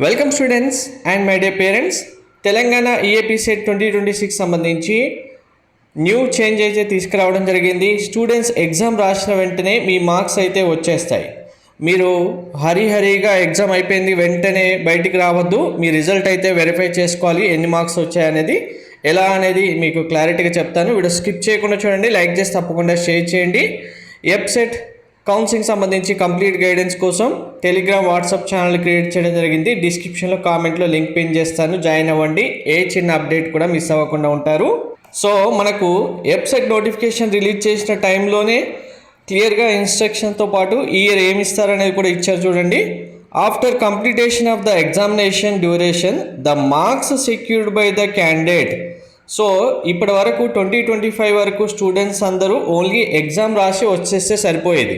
Welcome students and my day parents. Telangana EAP set 2026 సంబంధించి new change అయితే తీసుకురావడం జరిగింది. స్టూడెంట్స్ ఎగ్జామ్ రాసిన వెంటనే మీ మార్క్స్ అయితే వచ్చేస్తాయి. మీరు హరిహరిగా ఎగ్జామ్ అయిపోయింది వెంటనే బయటికి రావద్దు. మీ రిజల్ట్ అయితే వెరిఫై చేసుకోవాలి, ఎన్ని మార్క్స్ వచ్చాయనేది. ఎలా అనేది మీకు క్లారిటీగా చెప్తాను. వీడియో స్కిప్ చేయకుండా చూడండి, లైక్ చేసి తప్పకుండా షేర్ చేయండి. వెబ్సైట్ కౌన్సిలింగ్ సంబంధించి కంప్లీట్ గైడెన్స్ కోసం టెలిగ్రామ్ వాట్సాప్ ఛానల్ క్రియేట్ చేయడం జరిగింది. డిస్క్రిప్షన్లో కామెంట్లో లింక్ పిన్ చేస్తాను, జాయిన్ అవ్వండి. ఏ చిన్న అప్డేట్ కూడా మిస్ అవ్వకుండా ఉంటారు. సో మనకు వెబ్సైట్ నోటిఫికేషన్ రిలీజ్ చేసిన టైంలోనే క్లియర్గా ఇన్స్ట్రక్షన్తో పాటు ఈ ఇయర్ ఏమి ఇస్తారనేది కూడా ఇచ్చారు చూడండి. After completion of the examination duration the marks secured by the candidate. So ఇప్పటి వరకు 2025 వరకు స్టూడెంట్స్ అందరూ ఓన్లీ ఎగ్జామ్ రాసి వచ్చేస్తే సరిపోయేది.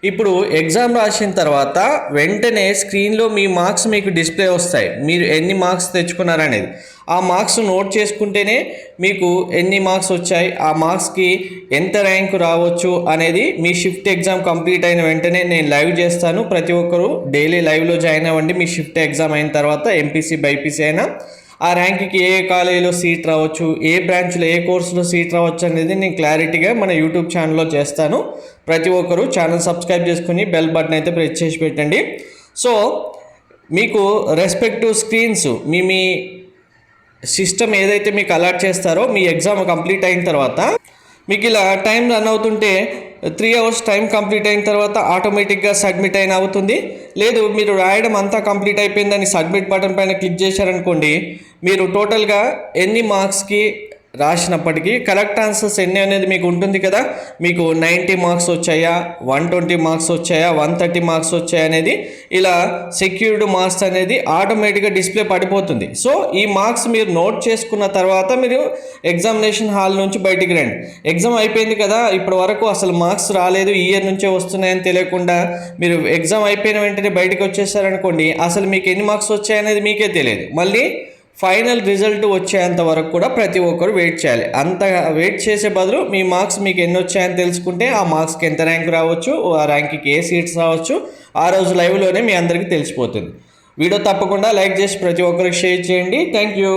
ఇప్పుడు ఎగ్జామ్ రాసిన తర్వాత వెంటనే స్క్రీన్లో మీ మార్క్స్ మీకు డిస్ప్లే వస్తాయి, మీరు ఎన్ని మార్క్స్ తెచ్చుకున్నారనేది. ఆ మార్క్స్ నోట్ చేసుకుంటేనే మీకు ఎన్ని మార్క్స్ వచ్చాయి, ఆ మార్క్స్కి ఎంత ర్యాంకు రావచ్చు అనేది మీ షిఫ్ట్ ఎగ్జామ్ కంప్లీట్ అయిన వెంటనే నేను లైవ్ చేస్తాను. ప్రతి ఒక్కరూ డైలీ లైవ్లో జాయిన్ అవ్వండి. మీ షిఫ్ట్ ఎగ్జామ్ అయిన తర్వాత ఎంపీసీ బైపీసీ అయినా ఆ ర్యాంక్కి ఏ కాలేజీలో సీట్ రావచ్చు, ఏ బ్రాంచ్లో ఏ కోర్సులో సీట్ రావచ్చు అనేది నేను క్లారిటీగా మన యూట్యూబ్ ఛానల్లో చేస్తాను. ప్రతి ఒక్కరూ ఛానల్ సబ్స్క్రైబ్ చేసుకుని బెల్ బటన్ అయితే ప్రెస్ చేసి పెట్టండి. సో మీకు రెస్పెక్టివ్ స్క్రీన్స్ మీ సిస్టమ్ ఏదైతే మీకు అలాట్ చేస్తారో మీ ఎగ్జామ్ కంప్లీట్ అయిన తర్వాత మీకు ఇలా టైం రన్ అవుతుంటే 3 hours టైం కంప్లీట్ అయిన తర్వాత ఆటోమేటిక్గా సబ్మిట్ అయిన అవుతుంది. లేదు మీరు రాయడం అంతా కంప్లీట్ అయిపోయిందని సబ్మిట్ బటన్ పైన క్లిక్ చేశారనుకోండి, మీరు టోటల్గా ఎన్ని మార్క్స్కి రాసినప్పటికీ కరెక్ట్ ఆన్సర్స్ ఎన్ని అనేది మీకు ఉంటుంది కదా. మీకు 90 మార్క్స్ వచ్చాయా, 120 మార్క్స్ వచ్చాయా, 130 మార్క్స్ వచ్చాయా అనేది ఇలా సెక్యూర్డ్ మార్క్స్ అనేది ఆటోమేటిక్గా డిస్ప్లే పడిపోతుంది. సో ఈ మార్క్స్ మీరు నోట్ చేసుకున్న తర్వాత మీరు ఎగ్జామినేషన్ హాల్ నుంచి బయటికి రండి. ఎగ్జామ్ అయిపోయింది కదా, ఇప్పటి వరకు అసలు మార్క్స్ రాలేదు, ఈ ఇయర్ నుంచే వస్తున్నాయని తెలియకుండా మీరు ఎగ్జామ్ అయిపోయిన వెంటనే బయటకు వచ్చేసారనుకోండి, అసలు మీకు ఎన్ని మార్క్స్ వచ్చాయనేది మీకే తెలియదు. మళ్ళీ ఫైనల్ రిజల్ట్ వచ్చేంత వరకు కూడా ప్రతి ఒక్కరు వెయిట్ చేయాలి. అంత వెయిట్ చేసే బదులు మీ మార్క్స్ మీకు ఎన్ని వచ్చాయని తెలుసుకుంటే ఆ మార్క్స్కి ఎంత ర్యాంక్ రావచ్చు, ఆ ర్యాంక్కి ఏ సీట్స్ రావచ్చు, ఆ రోజు లైవ్లోనే మీ అందరికీ తెలిసిపోతుంది. వీడియో తప్పకుండా లైక్ చేసి ప్రతి ఒక్కరికి షేర్ చేయండి. Thank you.